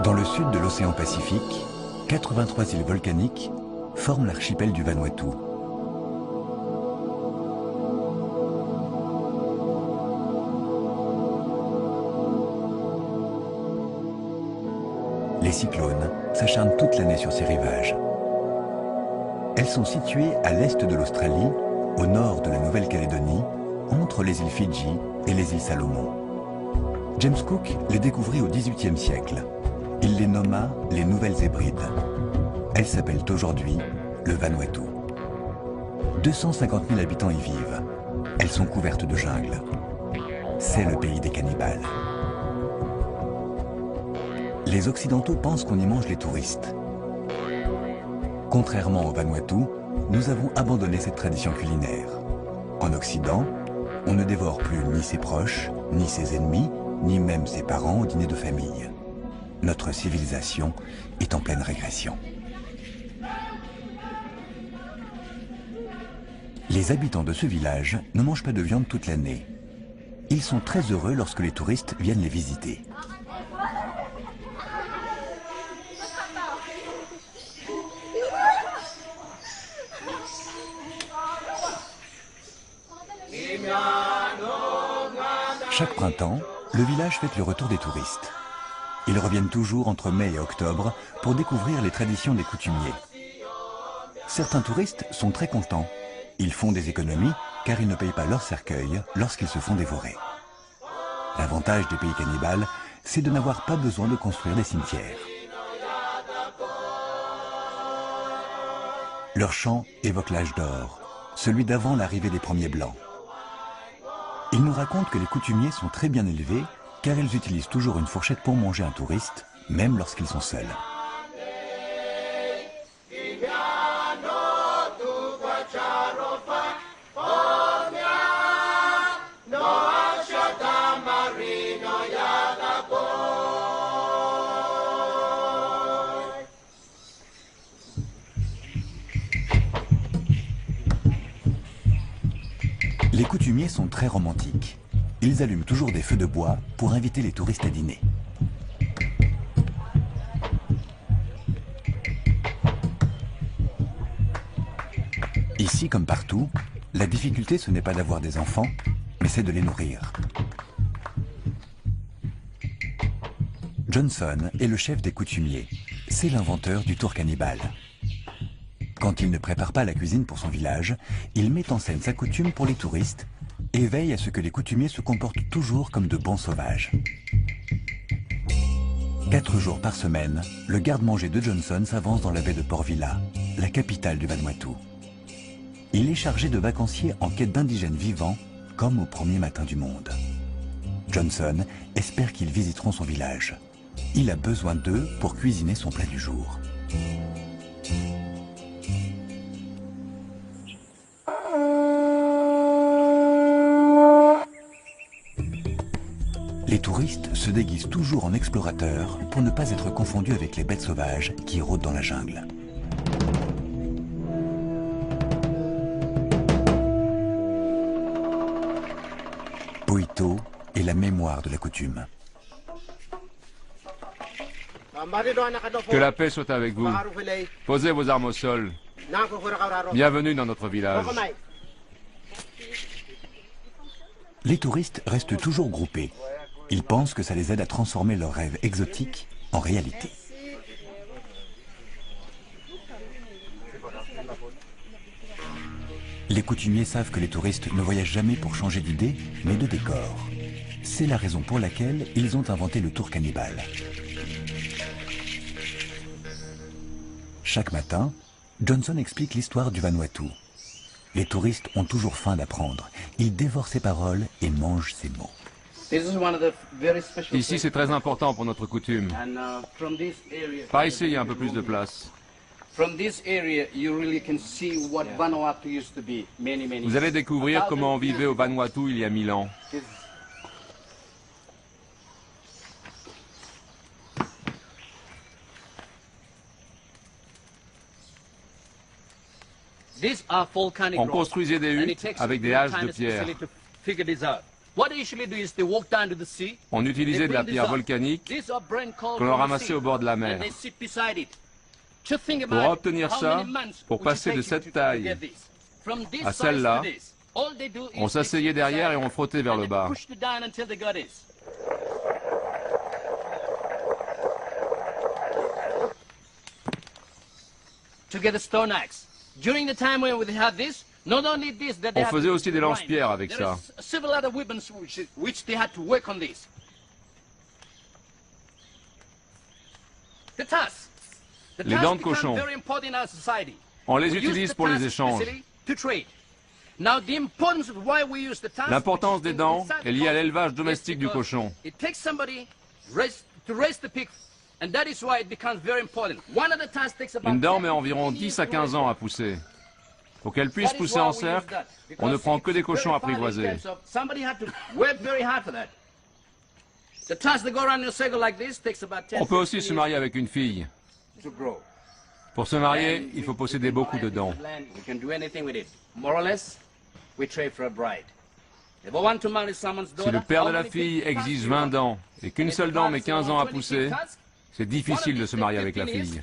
Dans le sud de l'océan Pacifique, 83 îles volcaniques forment l'archipel du Vanuatu. Les cyclones s'acharnent toute l'année sur ces rivages. Elles sont situées à l'est de l'Australie, au nord de la Nouvelle-Calédonie, entre les îles Fidji et les îles Salomon. James Cook les découvrit au XVIIIe siècle. Il les nomma les Nouvelles Hébrides. Elles s'appellent aujourd'hui le Vanuatu. 250 000 habitants y vivent. Elles sont couvertes de jungle. C'est le pays des cannibales. Les Occidentaux pensent qu'on y mange les touristes. Contrairement au Vanuatu, nous avons abandonné cette tradition culinaire. En Occident, on ne dévore plus ni ses proches, ni ses ennemis, ni même ses parents au dîner de famille. Notre civilisation est en pleine régression. Les habitants de ce village ne mangent pas de viande toute l'année. Ils sont très heureux lorsque les touristes viennent les visiter. Chaque printemps, le village fête le retour des touristes. Ils reviennent toujours entre mai et octobre pour découvrir les traditions des coutumiers. Certains touristes sont très contents. Ils font des économies car ils ne payent pas leur cercueil lorsqu'ils se font dévorer. L'avantage des pays cannibales, c'est de n'avoir pas besoin de construire des cimetières. Leur chant évoque l'âge d'or, celui d'avant l'arrivée des premiers Blancs. Ils nous racontent que les coutumiers sont très bien élevés car ils utilisent toujours une fourchette pour manger un touriste, même lorsqu'ils sont seuls. Les coutumiers sont très romantiques. Ils allument toujours des feux de bois pour inviter les touristes à dîner. Ici, comme partout, la difficulté ce n'est pas d'avoir des enfants, mais c'est de les nourrir. Johnson est le chef des coutumiers. C'est l'inventeur du tour cannibale. Quand il ne prépare pas la cuisine pour son village, il met en scène sa coutume pour les touristes et veille à ce que les coutumiers se comportent toujours comme de bons sauvages. 4 jours par semaine, le garde-manger de Johnson s'avance dans la baie de Port Vila, la capitale du Vanuatu. Il est chargé de vacanciers en quête d'indigènes vivants, comme au premier matin du monde. Johnson espère qu'ils visiteront son village. Il a besoin d'eux pour cuisiner son plat du jour. Les touristes se déguisent toujours en explorateurs pour ne pas être confondus avec les bêtes sauvages qui rôdent dans la jungle. Poito est la mémoire de la coutume. Que la paix soit avec vous. Posez vos armes au sol. Bienvenue dans notre village. Les touristes restent toujours groupés. Ils pensent que ça les aide à transformer leurs rêves exotiques en réalité. Les coutumiers savent que les touristes ne voyagent jamais pour changer d'idée, mais de décor. C'est la raison pour laquelle ils ont inventé le tour cannibale. Chaque matin, Johnson explique l'histoire du Vanuatu. Les touristes ont toujours faim d'apprendre. Ils dévorent ses paroles et mangent ses mots. Ici, c'est très important pour notre coutume. Par ici, il y a un peu plus de place. Vous allez découvrir comment on vivait au Vanuatu il y a 1000 ans. On construisait des huttes avec des haches de pierre. On utilisait de la pierre volcanique que l'on ramassait au bord de la mer. Pour obtenir ça, pour passer de cette taille à celle-là, on s'asseyait derrière et on frottait vers le bas. On faisait aussi des lance-pierres avec ça. Les dents de cochon, on les utilise pour les échanges. L'importance des dents est liée à l'élevage domestique du cochon. Une dent met environ 10 à 15 ans à pousser. Pour qu'elle puisse pousser en cercle, on ne prend que des cochons apprivoisés. On peut aussi se marier avec une fille. Pour se marier, il faut posséder beaucoup de dents. Si le père de la fille exige 20 dents et qu'une seule dent met 15 ans à pousser, c'est difficile de se marier avec la fille.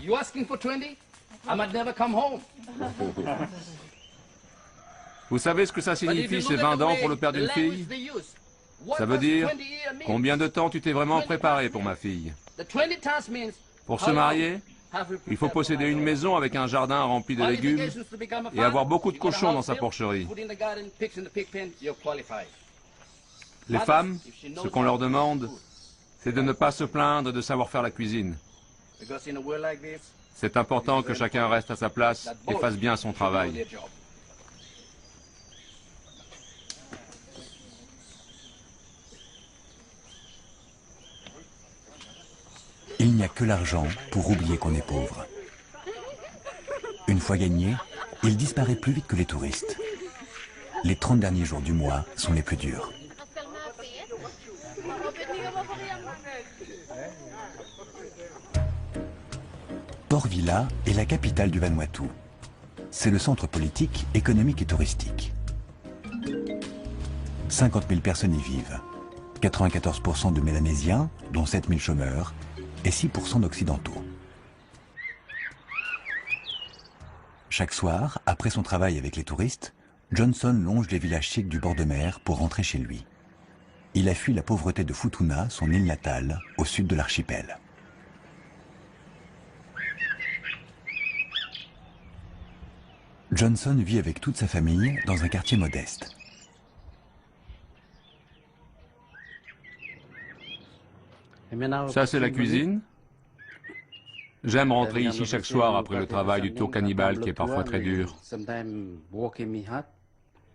Vous savez ce que ça signifie, ces 20 dents pour le père d'une fille? Ça veut dire combien de temps tu t'es vraiment préparé pour ma fille. Pour se marier, il faut posséder une maison avec un jardin rempli de légumes et avoir beaucoup de cochons dans sa porcherie. Les femmes, ce qu'on leur demande, c'est de ne pas se plaindre et de savoir faire la cuisine. C'est important que chacun reste à sa place et fasse bien son travail. Il n'y a que l'argent pour oublier qu'on est pauvre. Une fois gagné, il disparaît plus vite que les touristes. Les 30 derniers jours du mois sont les plus durs. Port Vila est la capitale du Vanuatu. C'est le centre politique, économique et touristique. 50 000 personnes y vivent. 94% de Mélanésiens, dont 7 000 chômeurs, et 6% d'Occidentaux. Chaque soir, après son travail avec les touristes, Johnson longe les villages chics du bord de mer pour rentrer chez lui. Il a fui la pauvreté de Futuna, son île natale, au sud de l'archipel. Johnson vit avec toute sa famille dans un quartier modeste. Ça, c'est la cuisine. J'aime rentrer ici chaque soir après le travail du tour cannibale qui est parfois très dur.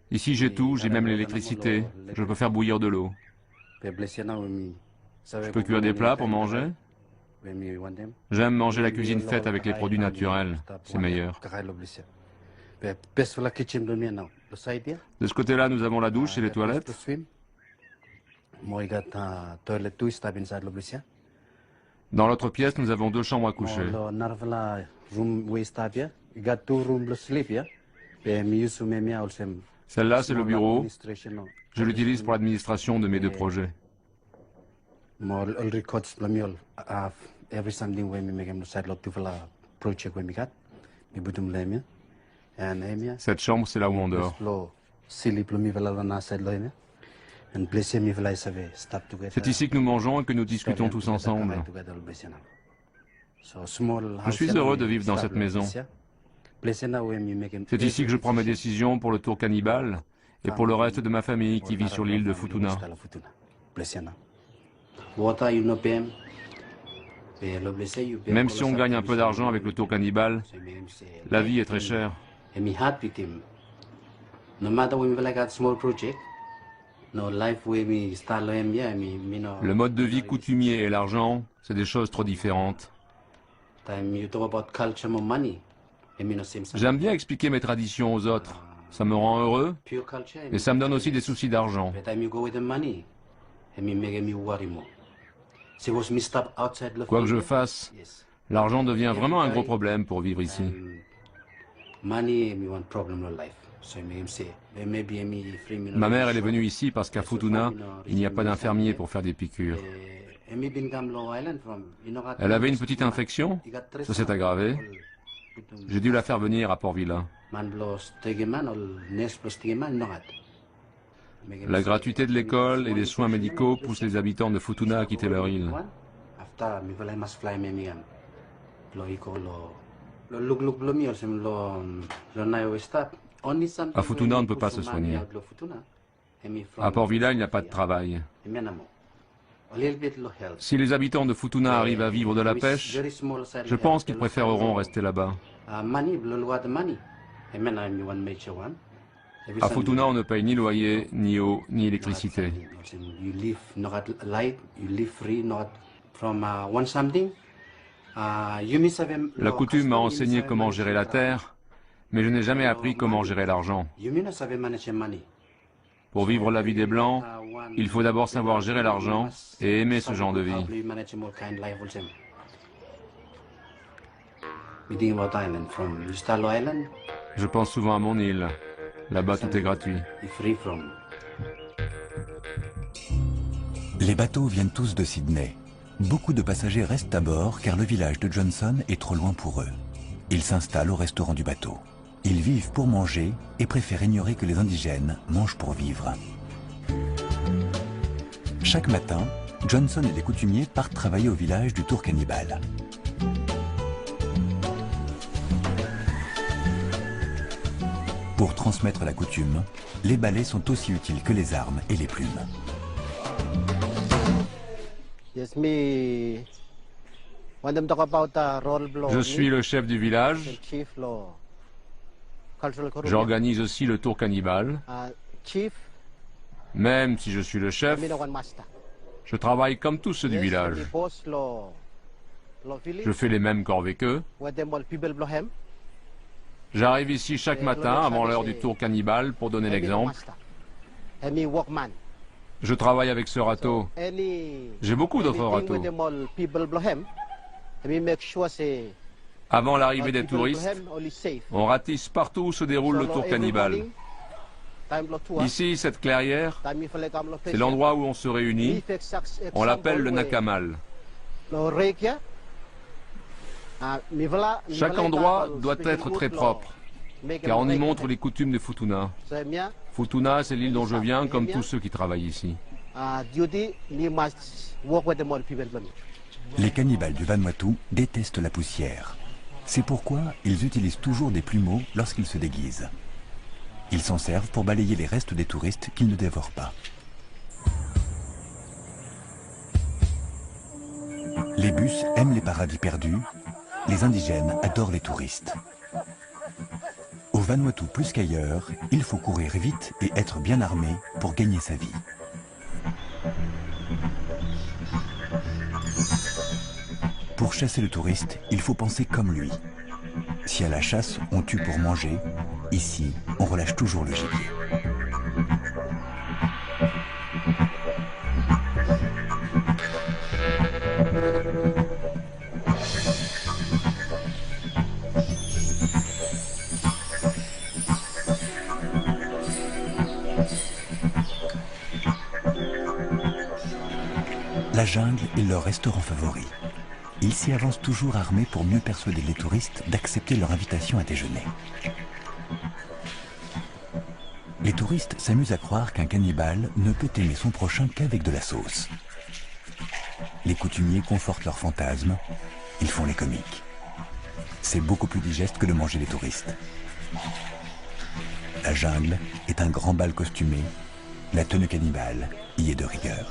Ici, j'ai tout, j'ai même l'électricité. Je peux faire bouillir de l'eau. Je peux cuire des plats pour manger. J'aime manger la cuisine faite avec les produits naturels. C'est meilleur. De ce côté-là, nous avons la douche et les toilettes. Dans l'autre pièce, nous avons 2 chambres à coucher. Celle-là, c'est le bureau. Je l'utilise pour l'administration de mes 2 projets. Cette chambre, c'est là où on dort. C'est ici que nous mangeons et que nous discutons tous ensemble. Je suis heureux de vivre dans cette maison. C'est ici que je prends mes décisions pour le tour cannibale et pour le reste de ma famille qui vit sur l'île de Futuna. Même si on gagne un peu d'argent avec le tour cannibale, la vie est très chère. Le mode de vie coutumier et l'argent, c'est des choses trop différentes. J'aime bien expliquer mes traditions aux autres. Ça me rend heureux, mais ça me donne aussi des soucis d'argent. Quoi que je fasse, l'argent devient vraiment un gros problème pour vivre ici. Ma mère, elle est venue ici parce qu'à Futuna, il n'y a pas d'infirmier pour faire des piqûres. Elle avait une petite infection, ça s'est aggravé. J'ai dû la faire venir à Port Vila. La gratuité de l'école et des soins médicaux poussent les habitants de Futuna à quitter leur île. À Futuna, on ne peut pas se soigner. À Port Vila, il n'y a pas de travail. Si les habitants de Futuna arrivent à vivre de la pêche, je pense qu'ils préféreront rester là-bas. À Futuna, on ne paye ni loyer, ni eau, ni électricité. La coutume m'a enseigné comment gérer la terre, mais je n'ai jamais appris comment gérer l'argent. Pour vivre la vie des Blancs, il faut d'abord savoir gérer l'argent et aimer ce genre de vie. Je pense souvent à mon île. Là-bas, tout est gratuit. Les bateaux viennent tous de Sydney. Beaucoup de passagers restent à bord car le village de Johnson est trop loin pour eux. Ils s'installent au restaurant du bateau. Ils vivent pour manger et préfèrent ignorer que les indigènes mangent pour vivre. Chaque matin, Johnson et les coutumiers partent travailler au village du Tour Cannibal. Pour transmettre la coutume, les balais sont aussi utiles que les armes et les plumes. Je suis le chef du village. J'organise aussi le Tour Cannibal. Même si je suis le chef, je travaille comme tous ceux du village. Je fais les mêmes corvées qu'eux. J'arrive ici chaque matin avant l'heure du Tour Cannibal pour donner l'exemple. Je travaille avec ce râteau. J'ai beaucoup d'autres râteaux. Avant l'arrivée des touristes, on ratisse partout où se déroule le Tour Cannibal. Ici, cette clairière, c'est l'endroit où on se réunit. On l'appelle le Nakamal. Chaque endroit doit être très propre, car on y montre les coutumes de Futuna. Futuna, c'est l'île dont je viens, comme tous ceux qui travaillent ici. Les cannibales du Vanuatu détestent la poussière. C'est pourquoi ils utilisent toujours des plumeaux lorsqu'ils se déguisent. Ils s'en servent pour balayer les restes des touristes qu'ils ne dévorent pas. Les bus aiment les paradis perdus. Les indigènes adorent les touristes. Au Vanuatu plus qu'ailleurs, il faut courir vite et être bien armé pour gagner sa vie. Pour chasser le touriste, il faut penser comme lui. Si à la chasse, on tue pour manger, ici, on relâche toujours le gibier. La jungle est leur restaurant favori. Ils s'y avancent toujours armés pour mieux persuader les touristes d'accepter leur invitation à déjeuner. Les touristes s'amusent à croire qu'un cannibale ne peut aimer son prochain qu'avec de la sauce. Les coutumiers confortent leurs fantasmes, ils font les comiques. C'est beaucoup plus digeste que de manger les touristes. La jungle est un grand bal costumé, la tenue cannibale y est de rigueur.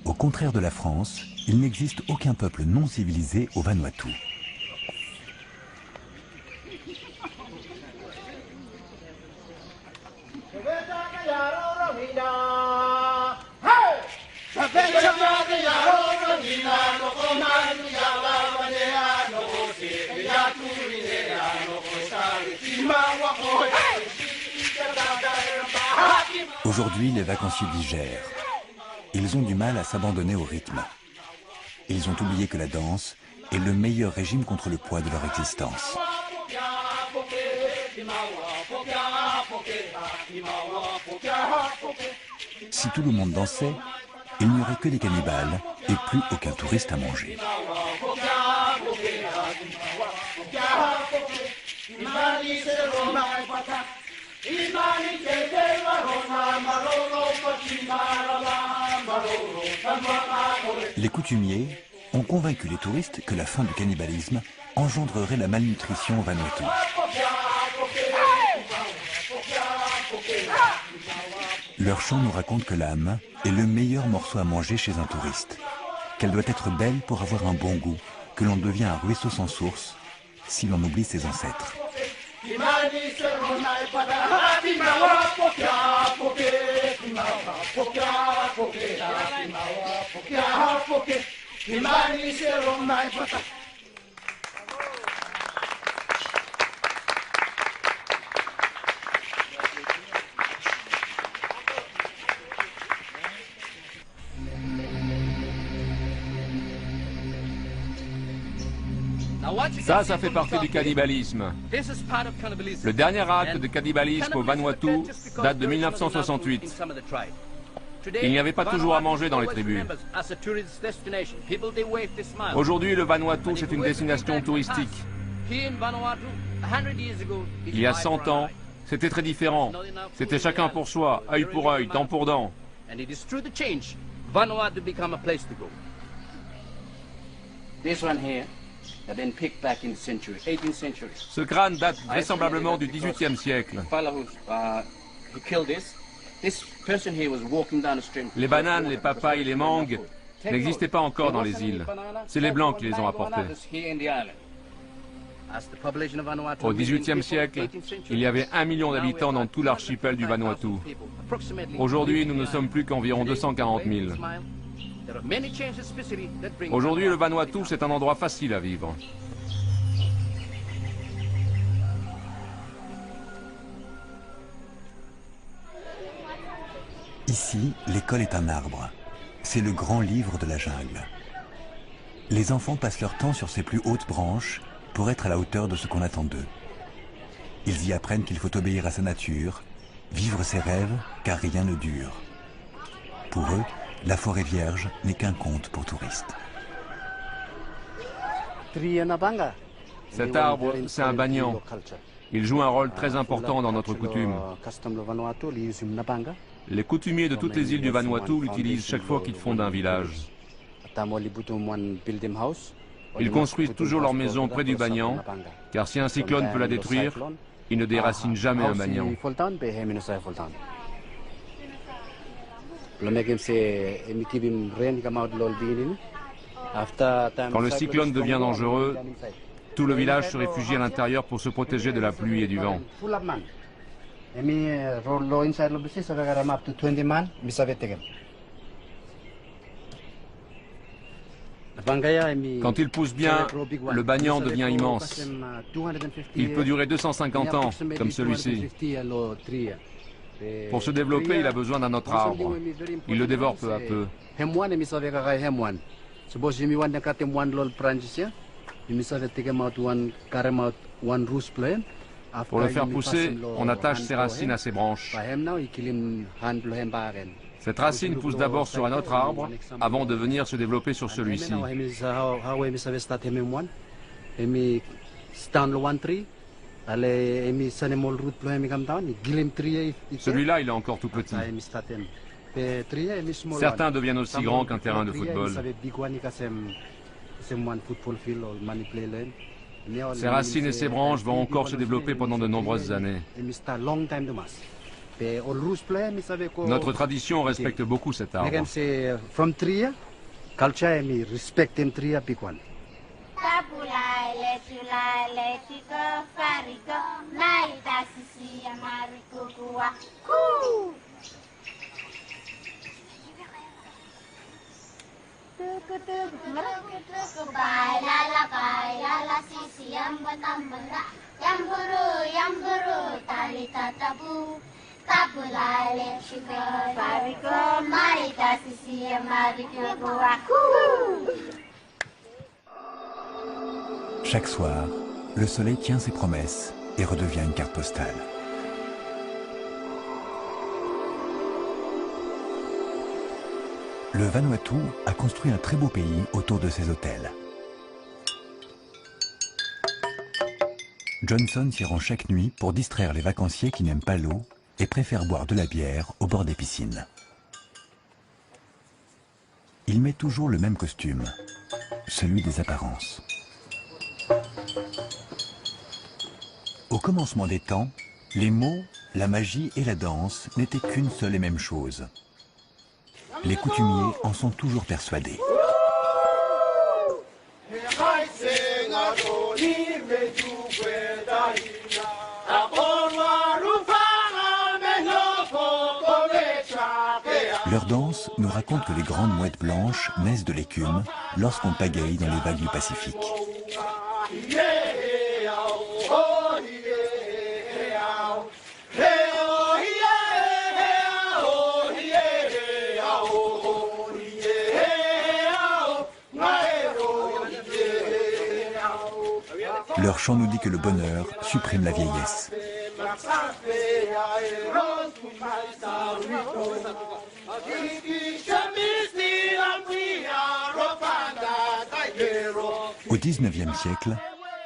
Au contraire de la France, il n'existe aucun peuple non civilisé au Vanuatu. Aujourd'hui, les vacanciers digèrent. Ils ont du mal à s'abandonner au rythme. Ils ont oublié que la danse est le meilleur régime contre le poids de leur existence. Si tout le monde dansait, il n'y aurait que des cannibales et plus aucun touriste à manger. Les coutumiers ont convaincu les touristes que la fin du cannibalisme engendrerait la malnutrition au Vanuatu. Leur chant nous raconte que l'âme est le meilleur morceau à manger chez un touriste, qu'elle doit être belle pour avoir un bon goût, que l'on devient un ruisseau sans source si l'on oublie ses ancêtres. Ça fait partie du cannibalisme. Le dernier acte de cannibalisme au Vanuatu date de 1968. Il n'y avait pas toujours à manger dans les tribus. Aujourd'hui, le Vanuatu, c'est une destination touristique. Il y a 100 ans, c'était très différent. C'était chacun pour soi, œil pour œil, dent pour dent. Ce crâne date vraisemblablement du XVIIIe siècle. Les bananes, les papayes, les mangues n'existaient pas encore dans les îles. C'est les Blancs qui les ont apportés. Au XVIIIe siècle, il y avait 1 million d'habitants dans tout l'archipel du Vanuatu. Aujourd'hui, nous ne sommes plus qu'environ 240 000. Aujourd'hui, le Vanuatu, c'est un endroit facile à vivre. Ici, l'école est un arbre. C'est le grand livre de la jungle. Les enfants passent leur temps sur ses plus hautes branches pour être à la hauteur de ce qu'on attend d'eux. Ils y apprennent qu'il faut obéir à sa nature, vivre ses rêves, car rien ne dure. Pour eux, la forêt vierge n'est qu'un conte pour touristes. Cet arbre, c'est un banyan. Il joue un rôle très important dans notre coutume. Les coutumiers de toutes les îles du Vanuatu l'utilisent chaque fois qu'ils fondent un village. Ils construisent toujours leur maison près du banyan, car si un cyclone peut la détruire, ils ne déracinent jamais un banyan. Quand le cyclone devient dangereux, tout le village se réfugie à l'intérieur pour se protéger de la pluie et du vent. Quand il pousse bien, le banyan devient immense. Il peut durer 250 ans, comme celui-ci. Pour se développer, il a besoin d'un autre arbre. Il le dévore peu à peu. Pour le faire pousser, on attache ses racines à ses branches. Cette racine pousse d'abord sur un autre arbre, avant de venir se développer sur celui-ci. Celui-là, il est encore tout petit. Certains deviennent aussi grands qu'un terrain de football. Ses racines et ses branches vont encore se développer pendant de nombreuses années. Notre tradition respecte beaucoup cet arbre. Yang guru tali tatabu. Chaque soir, le soleil tient ses promesses et redevient une carte postale. Le Vanuatu a construit un très beau pays autour de ses hôtels. Johnson s'y rend chaque nuit pour distraire les vacanciers qui n'aiment pas l'eau et préfèrent boire de la bière au bord des piscines. Il met toujours le même costume, celui des apparences. Au commencement des temps, les mots, la magie et la danse n'étaient qu'une seule et même chose. Les coutumiers en sont toujours persuadés. Leur danse nous raconte que les grandes mouettes blanches naissent de l'écume lorsqu'on pagaille dans les vagues du Pacifique. Leur chant nous dit que le bonheur supprime la vieillesse. Au XIXe siècle,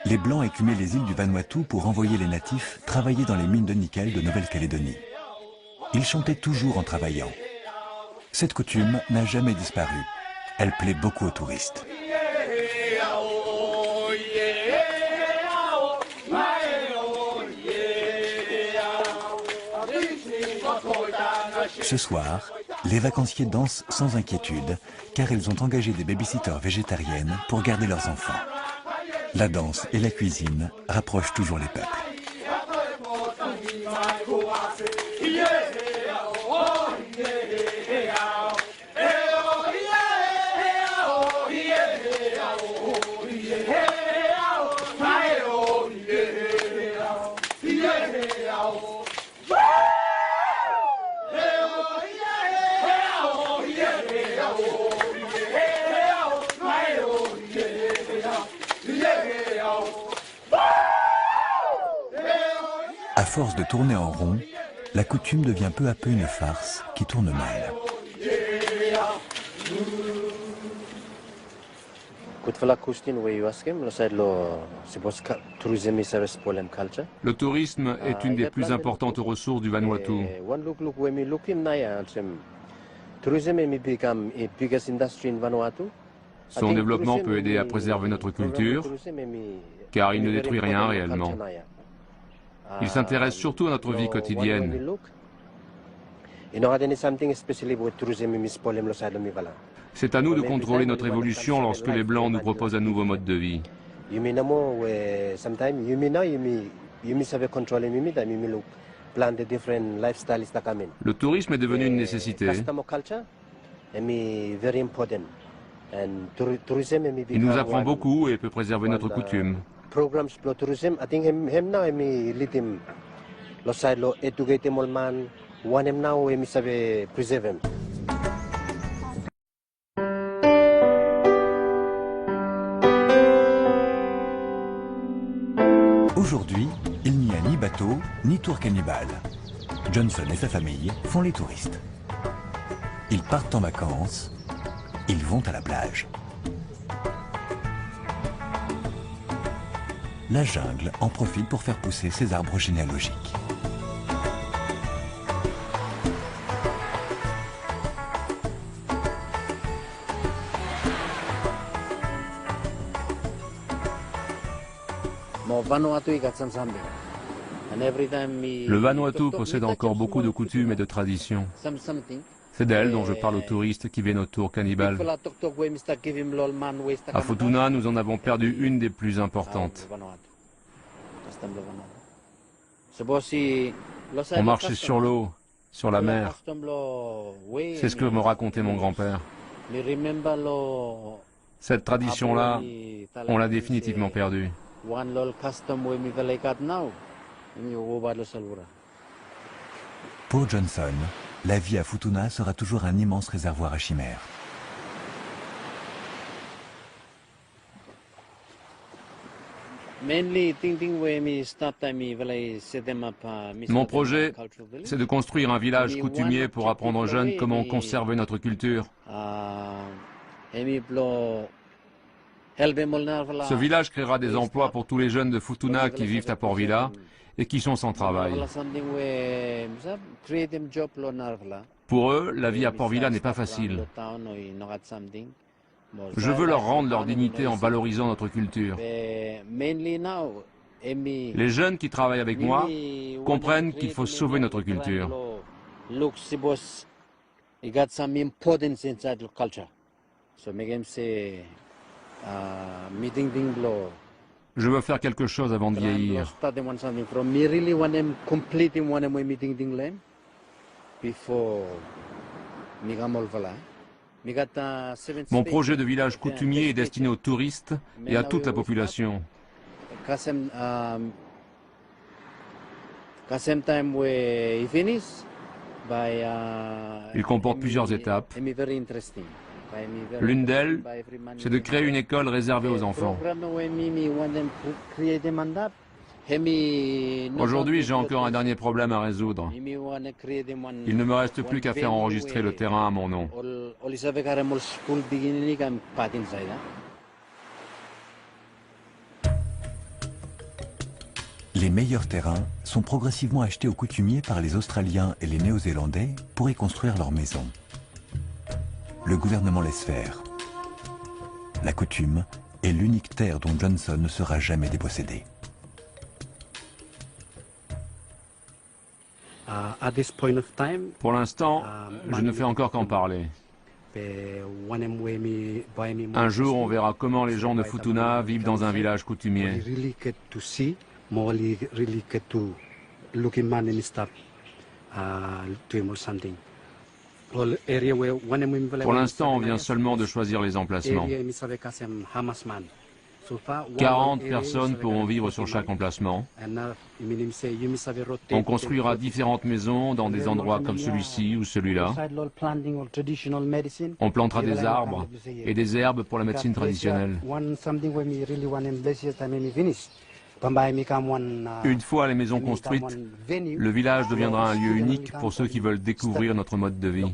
les Blancs écumaient les îles du Vanuatu pour envoyer les natifs travailler dans les mines de nickel de Nouvelle-Calédonie. Ils chantaient toujours en travaillant. Cette coutume n'a jamais disparu. Elle plaît beaucoup aux touristes. Ce soir, les vacanciers dansent sans inquiétude, car ils ont engagé des babysitters végétariennes pour garder leurs enfants. La danse et la cuisine rapprochent toujours les peuples. À force de tourner en rond, la coutume devient peu à peu une farce qui tourne mal. Le tourisme est une des plus importantes ressources du Vanuatu. Son développement peut aider à préserver notre culture, car il ne détruit rien réellement. Il s'intéresse surtout à notre vie quotidienne. C'est à nous de contrôler notre évolution lorsque les Blancs nous proposent un nouveau mode de vie. Le tourisme est devenu une nécessité. Il nous apprend beaucoup et peut préserver notre coutume. Aujourd'hui, il n'y a ni bateau, ni tour cannibale. Johnson et sa famille font les touristes. Ils partent en vacances, ils vont à la plage. La jungle en profite pour faire pousser ses arbres généalogiques. Le Vanuatu possède encore beaucoup de coutumes et de traditions. C'est d'elles dont je parle aux touristes qui viennent au tour cannibale. À Futuna, nous en avons perdu une des plus importantes. On marchait sur l'eau, sur la mer. C'est ce que me racontait mon grand-père. Cette tradition-là, on l'a définitivement perdue. Pour Johnson, la vie à Futuna sera toujours un immense réservoir à chimères. Mon projet, c'est de construire un village coutumier pour apprendre aux jeunes comment conserver notre culture. Ce village créera des emplois pour tous les jeunes de Futuna qui vivent à Port Vila et qui sont sans travail. Pour eux, la vie à Port Vila n'est pas facile. Je veux leur rendre leur dignité en valorisant notre culture. Les jeunes qui travaillent avec moi comprennent qu'il faut sauver notre culture. Je veux faire quelque chose avant de vieillir. Mon projet de village coutumier est destiné aux touristes et à toute la population. Il comporte plusieurs étapes. L'une d'elles, c'est de créer une école réservée aux enfants. Aujourd'hui, j'ai encore un dernier problème à résoudre. Il ne me reste plus qu'à faire enregistrer le terrain à mon nom. Les meilleurs terrains sont progressivement achetés aux coutumiers par les Australiens et les Néo-Zélandais pour y construire leurs maisons. Le gouvernement laisse faire. La coutume est l'unique terre dont Johnson ne sera jamais dépossédé. Pour l'instant, je ne fais encore qu'en parler. Un jour, on verra comment les gens de Futuna vivent dans un village coutumier. Pour l'instant, on vient seulement de choisir les emplacements. 40 personnes pourront vivre sur chaque emplacement. On construira différentes maisons dans des endroits comme celui-ci ou celui-là. On plantera des arbres et des herbes pour la médecine traditionnelle. Une fois les maisons construites, le village deviendra un lieu unique pour ceux qui veulent découvrir notre mode de vie.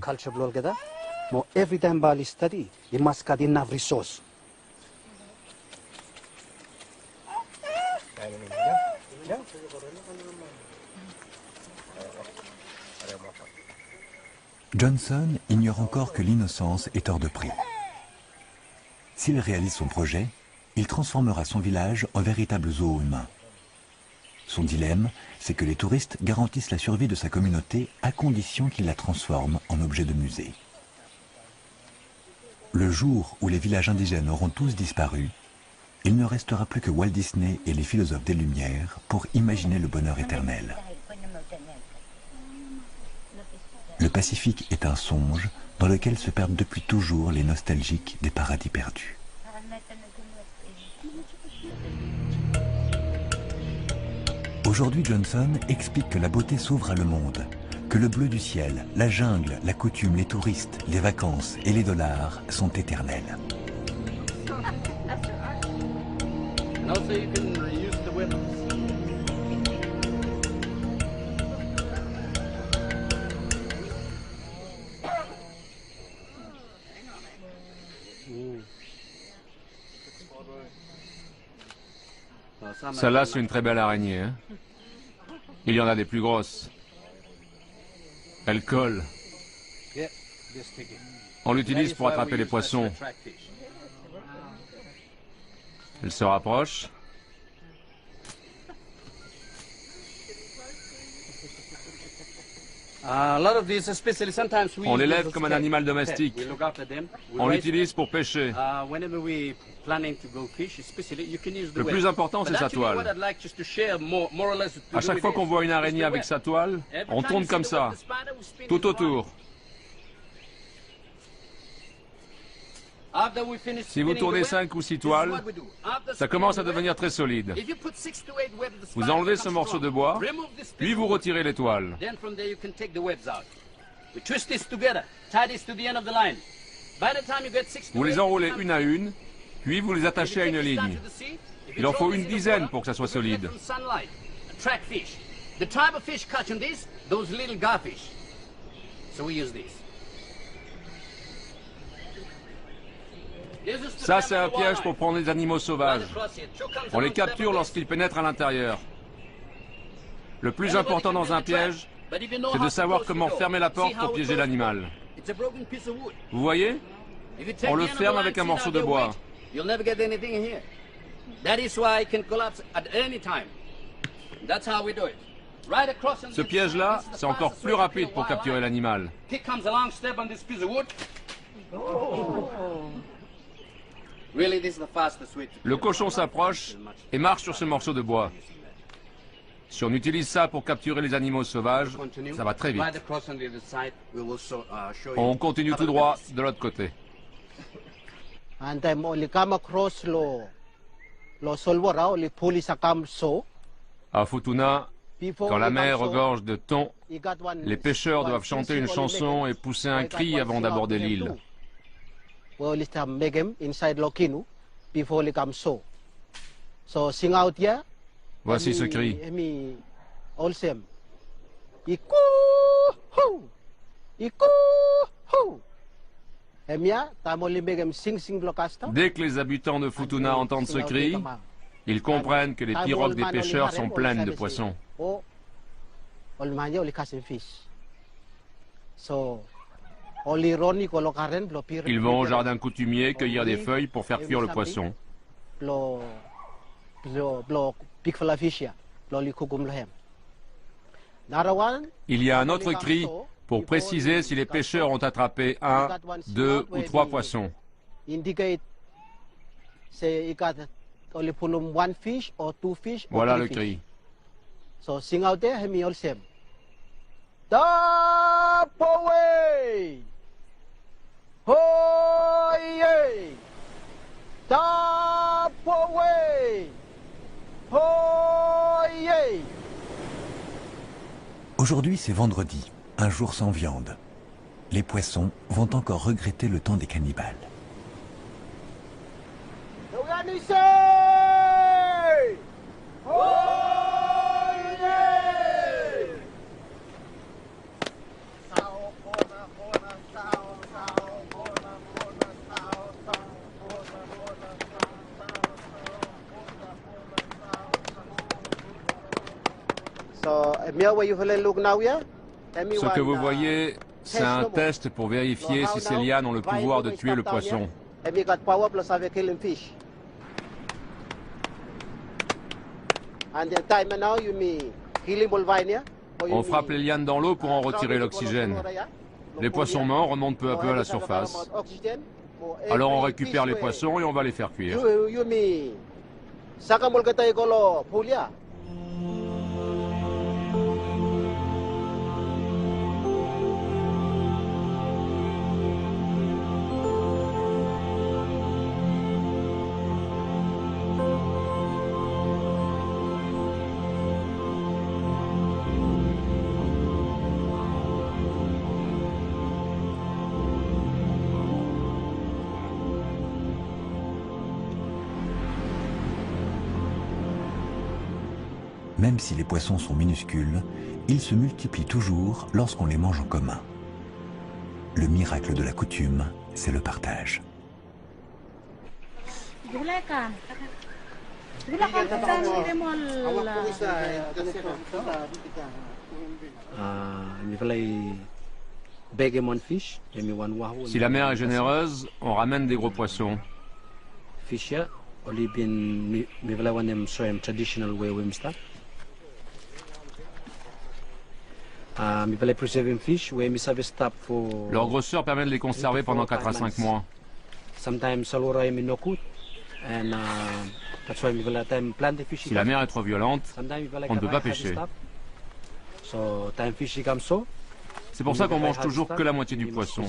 Johnson ignore encore que l'innocence est hors de prix. S'il réalise son projet, il transformera son village en véritable zoo humain. Son dilemme, c'est que les touristes garantissent la survie de sa communauté à condition qu'ils la transforment en objet de musée. Le jour où les villages indigènes auront tous disparu, il ne restera plus que Walt Disney et les philosophes des Lumières pour imaginer le bonheur éternel. Le Pacifique est un songe dans lequel se perdent depuis toujours les nostalgiques des paradis perdus. Aujourd'hui, Johnson explique que la beauté s'ouvre à le monde, que le bleu du ciel, la jungle, la coutume, les touristes, les vacances et les dollars sont éternels. Celle-là, c'est une très belle araignée. Hein? Il y en a des plus grosses. Elle colle. On l'utilise pour attraper les poissons. Elle se rapproche. On l'élève comme un animal domestique. On l'utilise pour pêcher. Le plus important, c'est sa toile. À chaque fois qu'on voit une araignée avec sa toile, on tourne comme ça, tout autour. Si vous tournez 5 ou 6 toiles, ça commence à devenir très solide. Vous enlevez ce morceau de bois, puis vous retirez les toiles. Vous les enroulez une à une, puis vous les attachez à une ligne. Il en faut une dizaine pour que ça soit solide. Ça, c'est un piège pour prendre les animaux sauvages. On les capture lorsqu'ils pénètrent à l'intérieur. Le plus important dans un piège, c'est de savoir comment fermer la porte pour piéger l'animal. Vous voyez? On le ferme avec un morceau de bois. Ce piège-là, c'est encore plus rapide pour capturer l'animal. Le cochon s'approche et marche sur ce morceau de bois. Si on utilise ça pour capturer les animaux sauvages, ça va très vite. On continue tout droit de l'autre côté. À Futuna, quand la mer regorge de thon, les pêcheurs doivent chanter une chanson et pousser un cri avant d'aborder l'île. Voici ce cri. Dès que les habitants de Futuna entendent ce cri, ils comprennent que les pirogues des pêcheurs sont pleines de poissons. Ils vont au jardin coutumier cueillir des feuilles pour faire cuire le poisson. Il y a un autre cri pour préciser si les pêcheurs ont attrapé 1, 2 ou 3 poissons. Voilà le cri. Aujourd'hui, c'est vendredi, un jour sans viande. Les poissons vont encore regretter le temps des cannibales. Ce que vous voyez, c'est un test pour vérifier si ces lianes ont le pouvoir de tuer le poisson. On frappe les lianes dans l'eau pour en retirer l'oxygène. Les poissons morts remontent peu à peu à la surface. Alors on récupère les poissons et on va les faire cuire. Même si les poissons sont minuscules, ils se multiplient toujours lorsqu'on les mange en commun. Le miracle de la coutume, c'est le partage. Si la mer est généreuse, on ramène des gros poissons. Leur grosseur permet de les conserver pendant 4 à 5 mois. Si la mer est trop violente, on ne peut pas pêcher. C'est pour ça qu'on mange toujours que la moitié du poisson.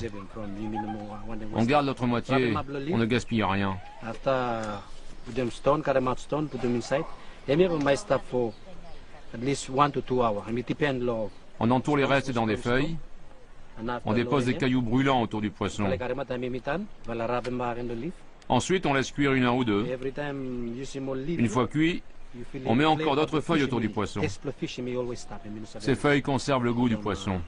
On garde l'autre moitié, on ne gaspille rien. On entoure les restes dans des feuilles. On dépose des cailloux brûlants autour du poisson. Ensuite, on laisse cuire 1 heure ou 2. Une fois cuit, on met encore d'autres feuilles autour du poisson. Ces feuilles conservent le goût du poisson.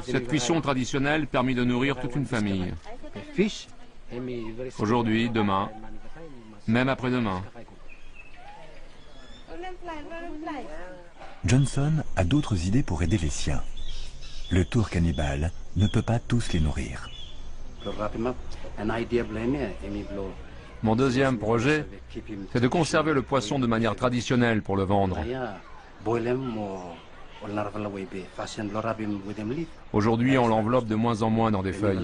Cette cuisson traditionnelle permet de nourrir toute une famille. Aujourd'hui, demain, même après-demain. Johnson a d'autres idées pour aider les siens. Le tour cannibale ne peut pas tous les nourrir. Mon deuxième projet, c'est de conserver le poisson de manière traditionnelle pour le vendre. Aujourd'hui, on l'enveloppe de moins en moins dans des feuilles.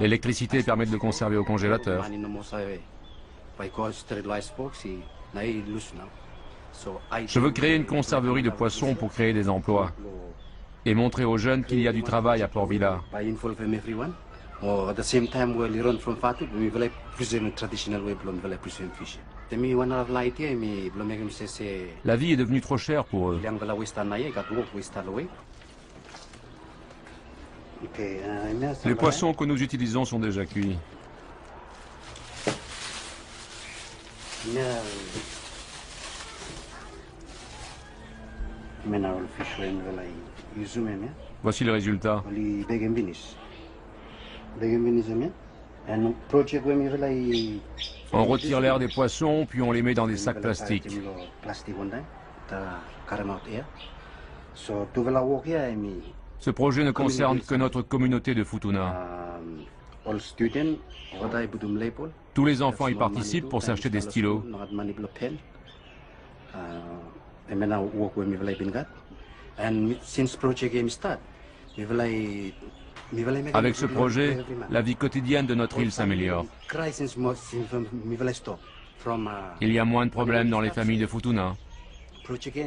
L'électricité permet de le conserver au congélateur. Je veux créer une conserverie de poissons pour créer des emplois et montrer aux jeunes qu'il y a du travail à Port Vila. La vie est devenue trop chère pour eux. Les poissons que nous utilisons sont déjà cuits. Voici le résultat. On retire l'air des poissons, puis on les met dans des sacs plastiques. Ce projet ne concerne que notre communauté de Futuna. Tous les enfants y participent pour s'acheter des stylos. Avec ce projet, la vie quotidienne de notre île s'améliore. Il y a moins de problèmes dans les familles de Futuna.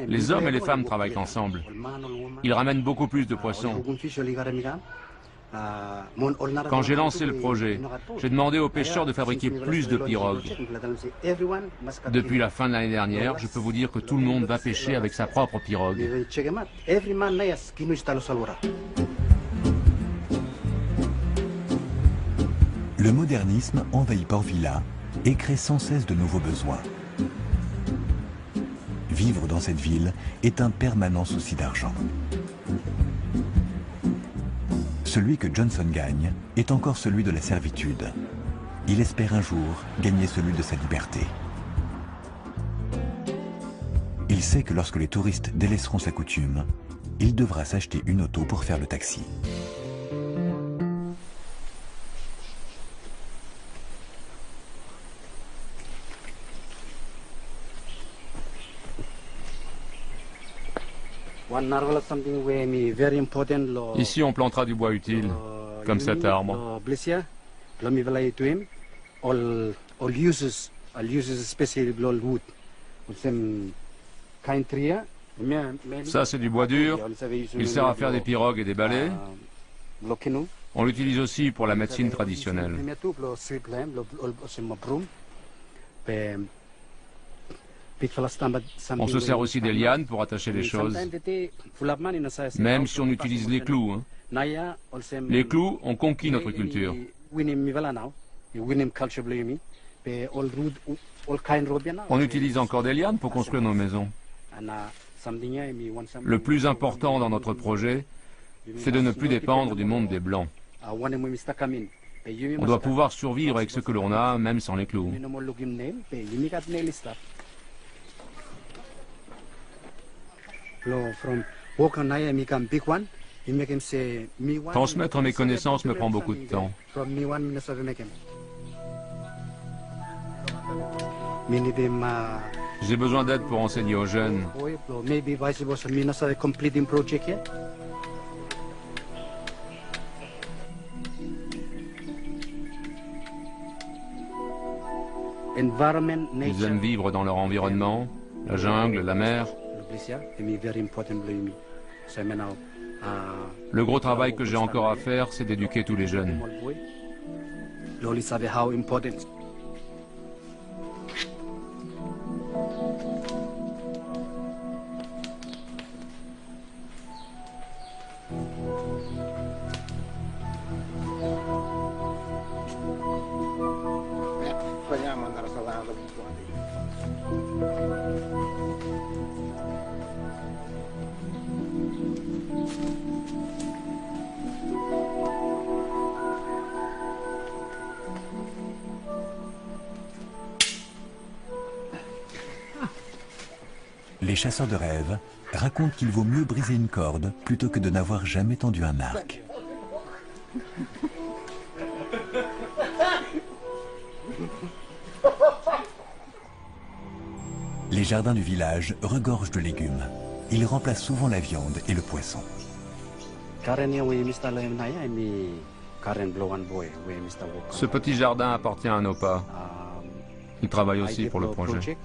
Les hommes et les femmes travaillent ensemble. Ils ramènent beaucoup plus de poissons. Quand j'ai lancé le projet, j'ai demandé aux pêcheurs de fabriquer plus de pirogues. Depuis la fin de l'année dernière, je peux vous dire que tout le monde va pêcher avec sa propre pirogue. Le modernisme envahit Port Vila et crée sans cesse de nouveaux besoins. Vivre dans cette ville est un permanent souci d'argent. Celui que Johnson gagne est encore celui de la servitude. Il espère un jour gagner celui de sa liberté. Il sait que lorsque les touristes délaisseront sa coutume, il devra s'acheter une auto pour faire le taxi. Ici, on plantera du bois utile, comme cet arbre. Ça, c'est du bois dur. Il sert à faire des pirogues et des balais. On l'utilise aussi pour la médecine traditionnelle. On se sert aussi des lianes pour attacher les choses, même si on utilise les clous. Les clous ont conquis notre culture. On utilise encore des lianes pour construire nos maisons. Le plus important dans notre projet, c'est de ne plus dépendre du monde des Blancs. On doit pouvoir survivre avec ce que l'on a, même sans les clous. Transmettre mes connaissances me prend beaucoup de temps. J'ai besoin d'aide pour enseigner aux jeunes. Ils aiment vivre dans leur environnement, la jungle, la mer. Le gros travail que j'ai encore à faire, c'est d'éduquer tous les jeunes. Les chasseurs de rêves racontent qu'il vaut mieux briser une corde plutôt que de n'avoir jamais tendu un arc. Les jardins du village regorgent de légumes. Ils remplacent souvent la viande et le poisson. Ce petit jardin appartient à nos pas. Il travaille aussi pour le projet.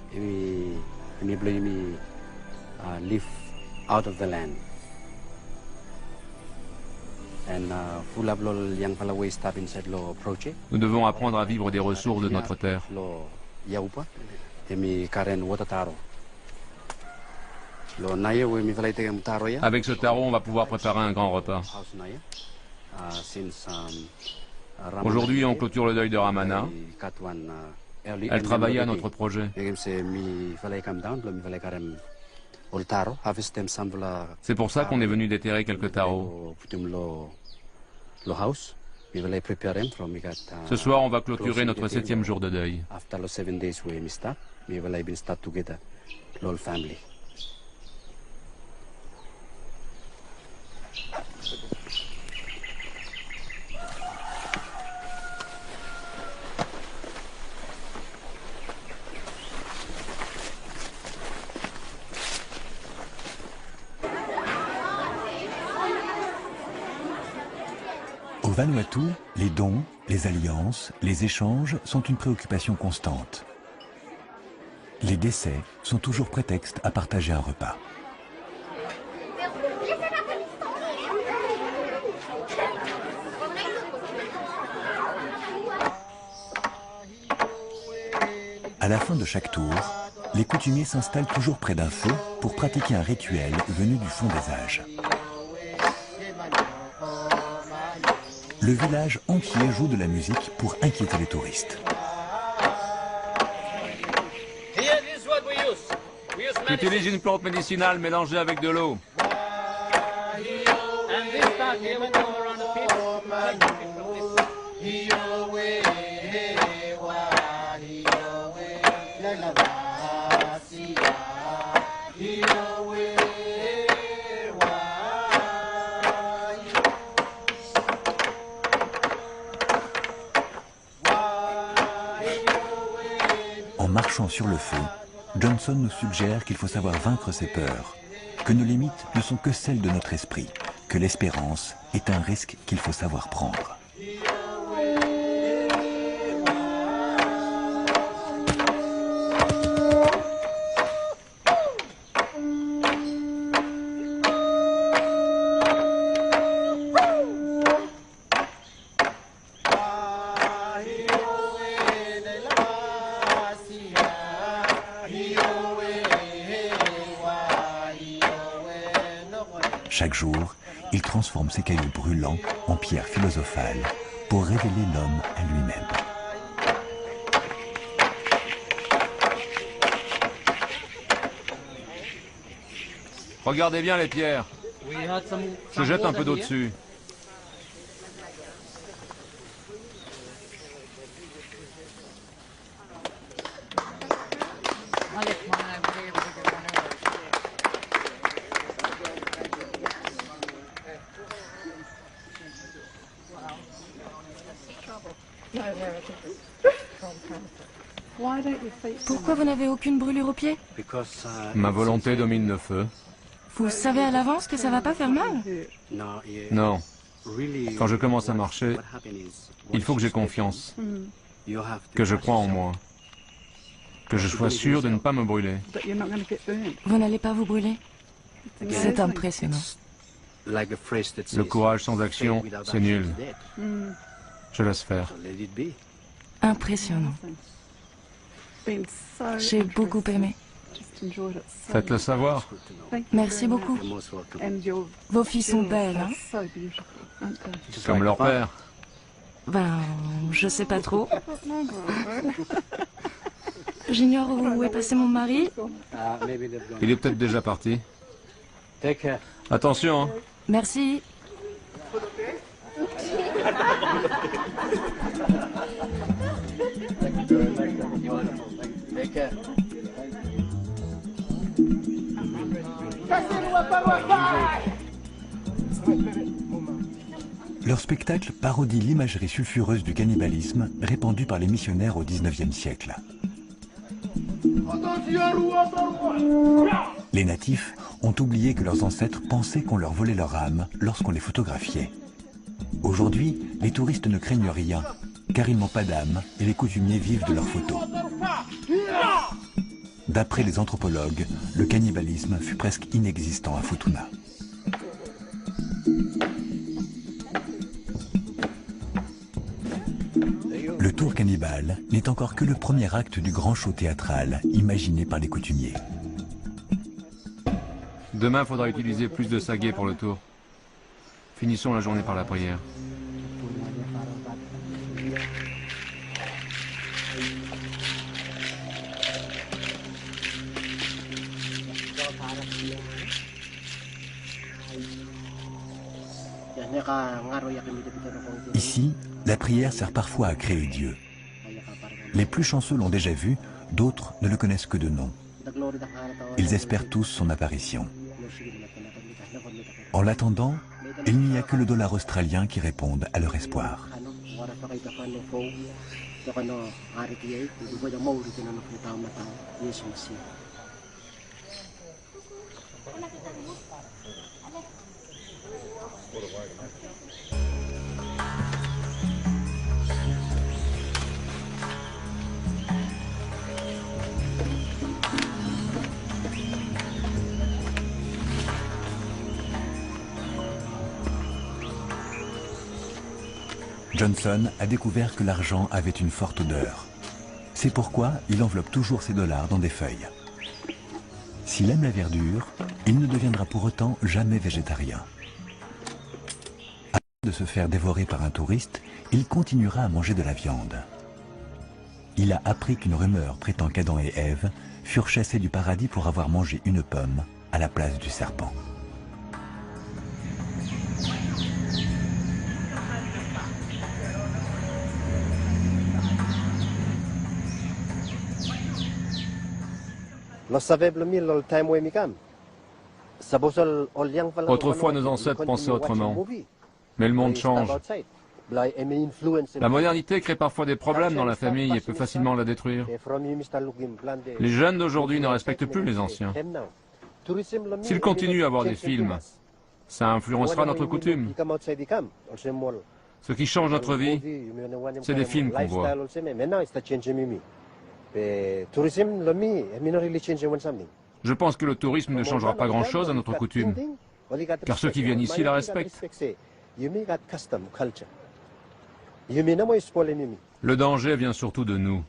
Nous devons apprendre à vivre des ressources de notre terre. Avec ce taro, on va pouvoir préparer un grand repas. Aujourd'hui, on clôture le deuil de Ramana. Elle travaillait à notre projet. C'est pour ça qu'on est venu déterrer quelques tarots. Ce soir, on va clôturer notre 7e jour de deuil. Au Vanuatu, les dons, les alliances, les échanges sont une préoccupation constante. Les décès sont toujours prétexte à partager un repas. À la fin de chaque tour, les coutumiers s'installent toujours près d'un feu pour pratiquer un rituel venu du fond des âges. Le village entier joue de la musique pour inquiéter les touristes. J'utilise une plante médicinale mélangée avec de l'eau. En marchant sur le feu, Johnson nous suggère qu'il faut savoir vaincre ses peurs, que nos limites ne sont que celles de notre esprit, que l'espérance est un risque qu'il faut savoir prendre. Chaque jour, il transforme ces cailloux brûlants en pierres philosophales pour révéler l'homme à lui-même. Regardez bien les pierres. Je jette un peu d'eau dessus. Pourquoi vous n'avez aucune brûlure au pied? Ma volonté domine le feu. Vous savez à l'avance que ça va pas faire mal? Non. Quand je commence à marcher, il faut que j'ai confiance, que je crois en moi. Que je sois sûr de ne pas me brûler. Vous n'allez pas vous brûler? C'est impressionnant. Le courage sans action, c'est nul. Je laisse faire. Impressionnant. J'ai beaucoup aimé. Faites-le savoir. Merci beaucoup. Vos filles sont belles, hein? Comme leur père. Ben, je sais pas trop. J'ignore où est passé mon mari. Il est peut-être déjà parti. Attention, hein. Merci. Leur spectacle parodie l'imagerie sulfureuse du cannibalisme répandue par les missionnaires au XIXe siècle. Les natifs ont oublié que leurs ancêtres pensaient qu'on leur volait leur âme lorsqu'on les photographiait. Aujourd'hui, les touristes ne craignent rien, car ils n'ont pas d'âme et les coutumiers vivent de leurs photos. D'après les anthropologues, le cannibalisme fut presque inexistant à Futuna. Le tour cannibale n'est encore que le premier acte du grand show théâtral imaginé par les coutumiers. Demain, faudra utiliser plus de saguet pour le tour. Finissons la journée par la prière. Ici, la prière sert parfois à créer Dieu. Les plus chanceux l'ont déjà vu, d'autres ne le connaissent que de nom. Ils espèrent tous son apparition. En l'attendant, il n'y a que le dollar australien qui réponde à leur espoir. Johnson a découvert que l'argent avait une forte odeur. C'est pourquoi il enveloppe toujours ses dollars dans des feuilles. S'il aime la verdure, il ne deviendra pour autant jamais végétarien. Avant de se faire dévorer par un touriste, il continuera à manger de la viande. Il a appris qu'une rumeur prétend qu'Adam et Ève furent chassés du paradis pour avoir mangé une pomme à la place du serpent. Autrefois, nos ancêtres pensaient autrement. Mais le monde change. La modernité crée parfois des problèmes dans la famille et peut facilement la détruire. Les jeunes d'aujourd'hui ne respectent plus les anciens. S'ils continuent à voir des films, ça influencera notre coutume. Ce qui change notre vie, c'est les films qu'on voit. Je pense que le tourisme ne changera pas grand-chose à notre coutume, car ceux qui viennent ici la respectent. Le danger vient surtout de nous.